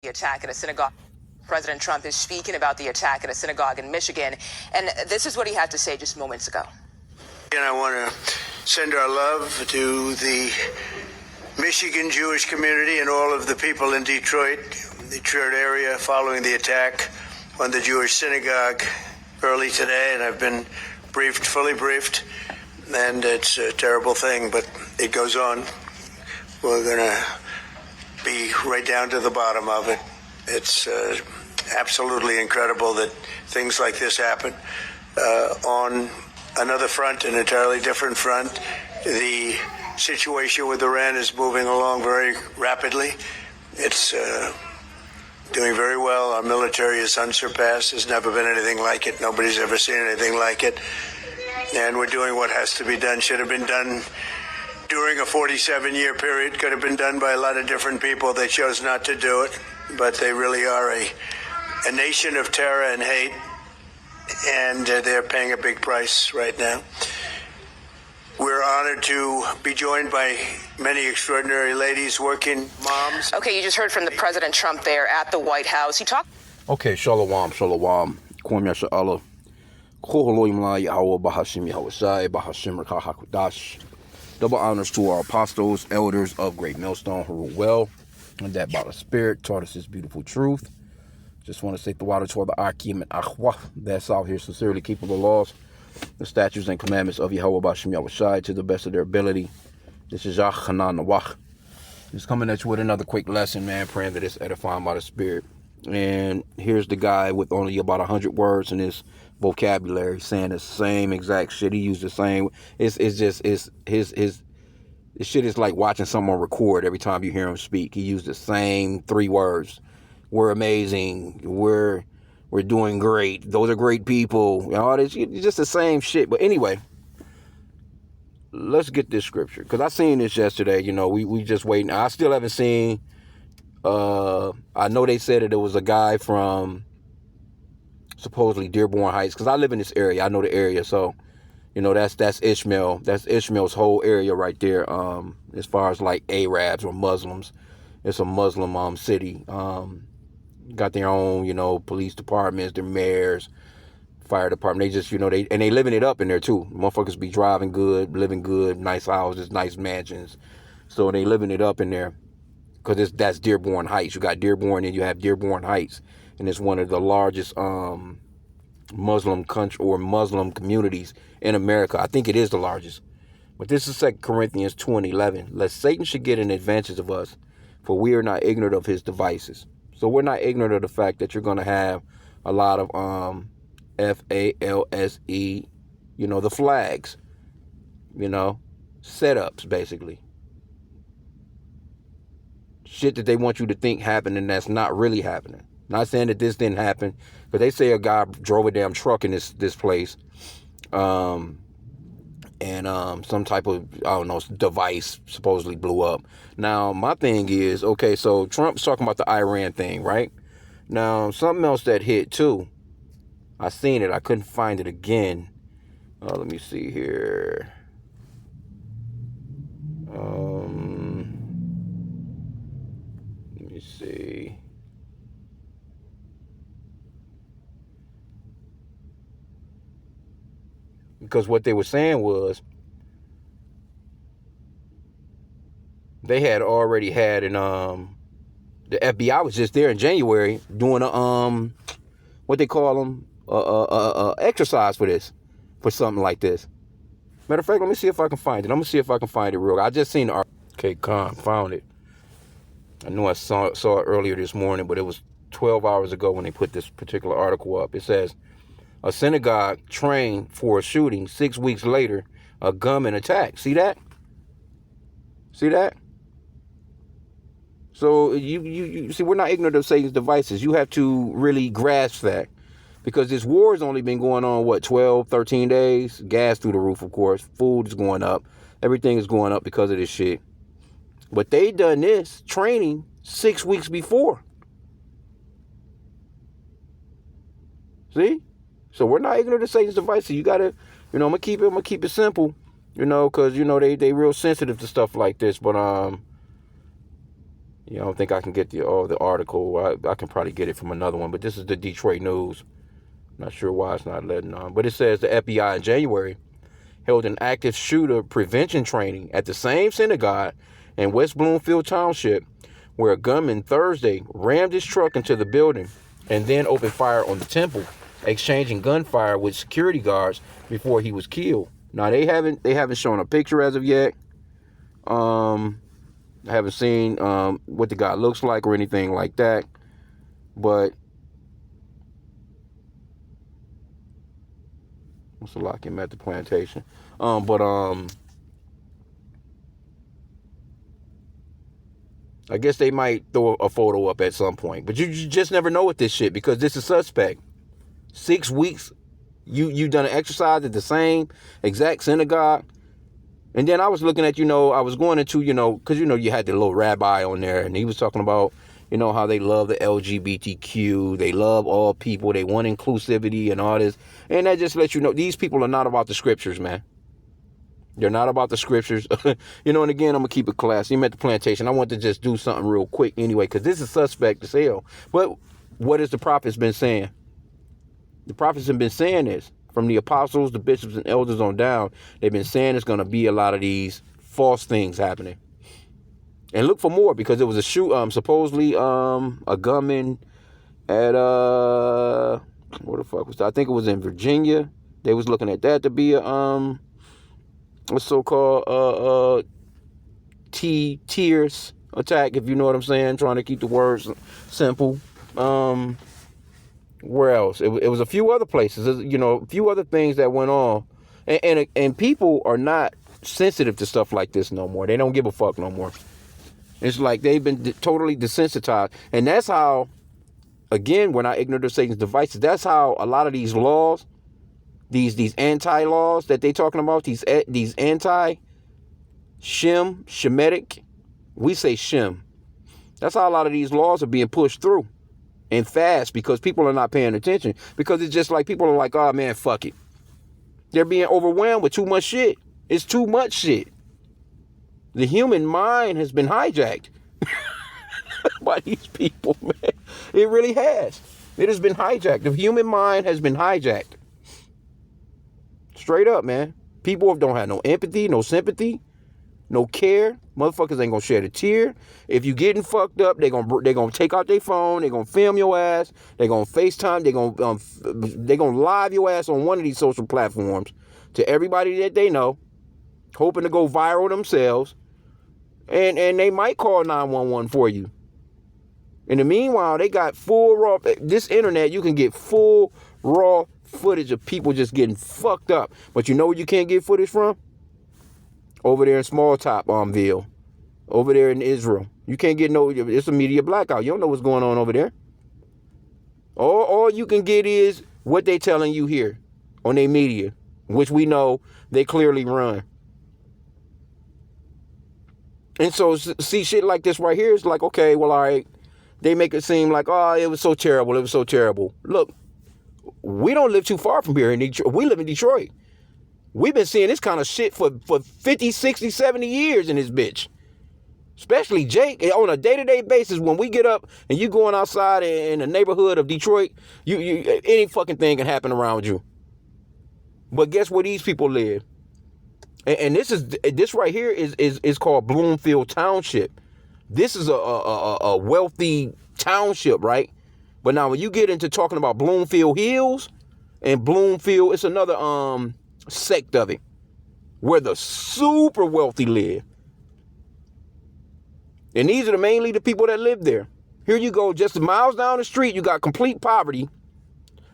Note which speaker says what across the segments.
Speaker 1: The attack at a synagogue. President Trump is speaking about the attack at a synagogue in Michigan, and this is what he had to say just moments ago.
Speaker 2: And I want to send our love to the Michigan Jewish community and all of the people in Detroit area following the attack on the Jewish synagogue early today, and I've been fully briefed, and it's a terrible thing, but it goes on. We're going to be right down to the bottom of it. It's absolutely incredible that things like this happen. On another front, an entirely different front, the situation with Iran is moving along very rapidly. It's doing very well. Our military is unsurpassed. There's never been anything like it. Nobody's ever seen anything like it. And we're doing what has to be done. Should have been done during a 47-year period. Could have been done by a lot of different people. They chose not to do it. But they really are a nation of terror and hate. And they're paying a big price right now. We're honored to be joined by many extraordinary ladies, working moms.
Speaker 1: Okay, you just heard from the President Trump there at the White House. He talked.
Speaker 3: Okay, shalom. Kwam Yasha Allah. Koholoim la Yahweh Bahashim Yahweh Shai Bahashim Rakah HaKodash. Double honors to our apostles, elders of Great Millstone who rule well, and that by the Spirit taught us His beautiful truth. Just want to say the water to the H.I.M and H.I.M that's out here sincerely keeping the laws, the statutes and commandments of Yahweh Bahashim Yahweh Shai to the best of their ability. This is Yah Hanan Nawach. Just coming at you with another quick lesson, man, praying that it's edifying by the Spirit. And here's the guy with only about 100 words in his vocabulary saying the same exact shit. He used the same. His shit is like watching someone record every time you hear him speak. He used the same 3 words. We're amazing. We're doing great. Those are great people. All this, just the same shit. But anyway, let's get this scripture, because I seen this yesterday. You know, we just waiting. I still haven't seen. I know they said that it was a guy from supposedly Dearborn Heights, because I live in this area. I know the area, so you know that's Ishmael. That's Ishmael's whole area right there. As far as like Arabs or Muslims, it's a Muslim city. Got their own, you know, police departments, their mayors, fire department. They just, you know, they living it up in there too. Motherfuckers be driving good, living good, nice houses, nice mansions. So they living it up in there, because that's Dearborn Heights. You got Dearborn and you have Dearborn Heights, and it's one of the largest Muslim country or Muslim communities in America. I think it is the largest. But this is 2 Corinthians 2:11. Lest Satan should get an advantage of us, for we are not ignorant of his devices. So we're not ignorant of the fact that you're going to have a lot of FALSE, you know, the flags, you know, setups, basically. Shit that they want you to think happened and that's not really happening. Not saying that this didn't happen, but they say a guy drove a damn truck in this place. And some type of, I don't know, device supposedly blew up. Now, my thing is, okay, so Trump's talking about the Iran thing, right? Now, something else that hit, too. I seen it. I couldn't find it again. Let me see here. Let me see. Because what they were saying was they had already had the FBI was just there in January doing a what they call them exercise for something like this. Matter of fact, let me see if I can find it. I'm gonna see if I can find it real. I just seen the okay, found it. I know I saw it earlier this morning, but it was 12 hours ago when they put this particular article up. It says, a synagogue trained for a shooting. 6 weeks later, a gunman attack. See that? See that? So you see, we're not ignorant of Satan's devices. You have to really grasp that, because this war has only been going on, what, 12, 13 days? Gas through the roof, of course. Food is going up. Everything is going up because of this shit. But they done this training 6 weeks before. See? So we're not ignorant of Satan's devices. You gotta, you know, I'm gonna keep it simple, you know, because you know they real sensitive to stuff like this. But Yeah, I don't think I can get the article. I can probably get it from another one, but this is the Detroit News. Not sure why it's not letting on. But it says the FBI in January held an active shooter prevention training at the same synagogue in West Bloomfield Township, where a gunman Thursday rammed his truck into the building and then opened fire on the temple, exchanging gunfire with security guards before he was killed. Now they haven't shown a picture as of yet. I haven't seen what the guy looks like or anything like that. But what's the lock him at the plantation? I guess they might throw a photo up at some point. But you just never know with this shit because this is suspect. 6 weeks, you done an exercise at the same exact synagogue. And then I was looking at, I was going into, because, you had the little rabbi on there and he was talking about, how they love the LGBTQ. They love all people. They want inclusivity and all this. And that just lets you know these people are not about the scriptures, man. They're not about the scriptures. And again, I'm going to keep it classy. I'm at the plantation. I want to just do something real quick anyway, because this is suspect as hell. But what has the prophets been saying? The prophets have been saying this. From the apostles, the bishops, and elders on down, they've been saying there's going to be a lot of these false things happening. And look for more, because there was a supposedly a gunman at where the fuck was that? I think it was in Virginia. They was looking at that to be a so-called T-Tears attack, if you know what I'm saying, trying to keep the words simple. Where else? It was a few other places, a few other things that went on. And people are not sensitive to stuff like this no more. They don't give a fuck no more. It's like they've been totally desensitized. And that's how, again, we're not ignorant of Satan's devices. That's how a lot of these laws, these anti-laws that they talking about, these Shemitic, we say Shem. That's how a lot of these laws are being pushed through. And fast, because people are not paying attention. Because it's just like people are like, oh man, fuck it. They're being overwhelmed with too much shit. It's too much shit. The human mind has been hijacked by these people, man. It really has. It has been hijacked. The human mind has been hijacked. Straight up, man. People don't have no empathy, no sympathy, no care. Motherfuckers ain't gonna shed a tear. If you getting fucked up, they gonna take out their phone. They gonna film your ass. They gonna FaceTime. They gonna live your ass on one of these social platforms to everybody that they know, hoping to go viral themselves. And they might call 911 for you. In the meanwhile, they got full raw. This internet, you can get full raw footage of people just getting fucked up. But you know where you can't get footage from? Over there in Small Topville, over there in Israel. You can't get it's a media blackout. You don't know what's going on over there. All you can get is what they telling you here on their media, which we know they clearly run. And so, see, shit like this right here is like, okay, well, all right. They make it seem like, oh, it was so terrible. It was so terrible. Look, we don't live too far from here in Detroit. We live in Detroit. We've been seeing this kind of shit for 50, 60, 70 years in this bitch. Especially Jake, on a day-to-day basis, when we get up and you going outside in the neighborhood of Detroit, you any fucking thing can happen around you. But guess where these people live? And this right here is called Bloomfield Township. This is a wealthy township, right? But now when you get into talking about Bloomfield Hills and Bloomfield, it's another sect of it where the super wealthy live. And these are mainly the people that live there. Here you go, just miles down the street, you got complete poverty.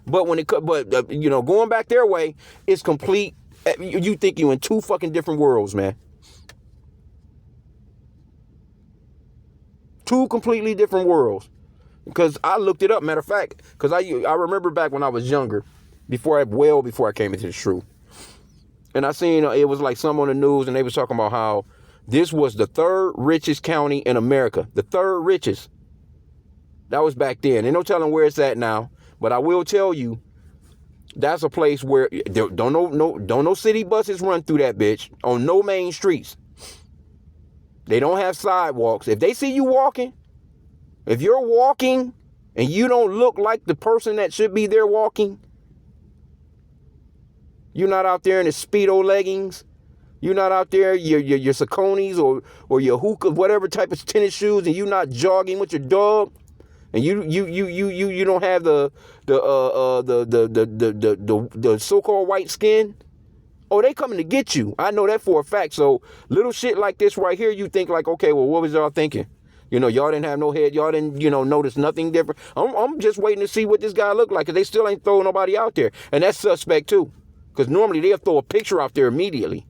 Speaker 3: But going back their way, it's complete. You think you in two fucking different worlds, man. Two completely different worlds. Because I looked it up, matter of fact, because I remember back when I was younger, before I came into the truth. And I seen it was like some on the news, and they was talking about how this was the third richest county in America. The third richest. That was back then. Ain't no telling where it's at now. But I will tell you, that's a place where don't no city buses run through that bitch on no main streets. They don't have sidewalks. If they see you walking, If you're walking and you don't look like the person that should be there walking, you're not out there in the Speedo leggings, you're not out there your Sauconys or your hookah, whatever type of tennis shoes, and you're not jogging with your dog, and you don't have the so-called white skin. Oh, they coming to get you. I know that for a fact. So little shit like this right here, you think like, okay, well, what was y'all thinking? Y'all didn't have no head. Y'all didn't, notice nothing different. I'm just waiting to see what this guy look like, because they still ain't throwing nobody out there. And that's suspect too, because normally they'll throw a picture out there immediately.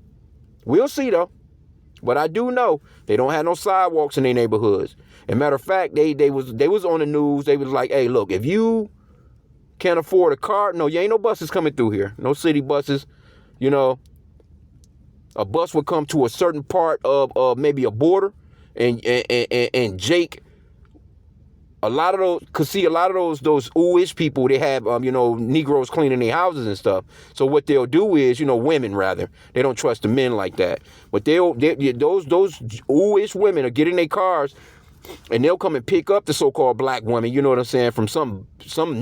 Speaker 3: We'll see though. But I do know they don't have no sidewalks in their neighborhoods. As a matter of fact, they was on the news. They was like, hey, look, if you can't afford a car, no, you ain't no buses coming through here. No city buses. A bus would come to a certain part of maybe a border, and Jake, a lot of those ooh-ish people, they have Negroes cleaning their houses and stuff. So what they'll do is, women rather, they don't trust the men like that. But those ooh-ish women will get in their cars, and they'll come and pick up the so-called black woman, you know what I'm saying, from some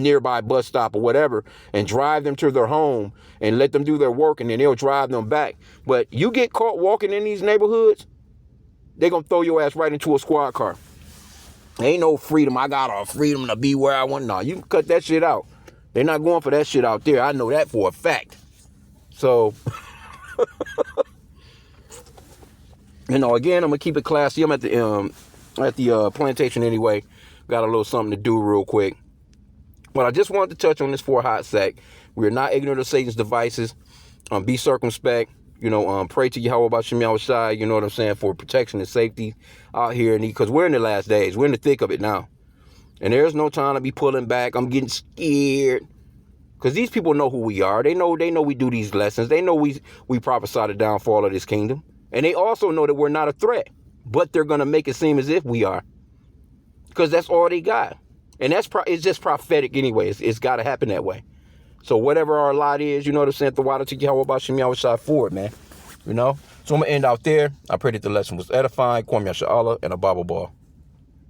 Speaker 3: nearby bus stop or whatever, and drive them to their home and let them do their work, and then they'll drive them back. But you get caught walking in these neighborhoods, they're going to throw your ass right into a squad car. Ain't no freedom. I got all freedom to be where I want. No, you can cut that shit out. They're not going for that shit out there. I know that for a fact. So, again, I'm going to keep it classy. I'm at the plantation anyway. Got a little something to do real quick. But I just wanted to touch on this for a hot sec. We're not ignorant of Satan's devices. Be circumspect. Pray to Yahweh about H.I.M, you know what I'm saying, for protection and safety out here. Because we're in the last days. We're in the thick of it now. And there's no time to be pulling back. I'm getting scared. Because these people know who we are. They know we do these lessons. They know we prophesy the downfall of this kingdom. And they also know that we're not a threat. But they're going to make it seem as if we are. Because that's all they got. And it's just prophetic anyway. It's got to happen that way. So whatever our lot is, you know what I'm saying, the water to Yahweh about H.I.M for it, man. So I'm going to end out there. I pray that the lesson was edifying. Kwame Yasha Allah and a Bible ball.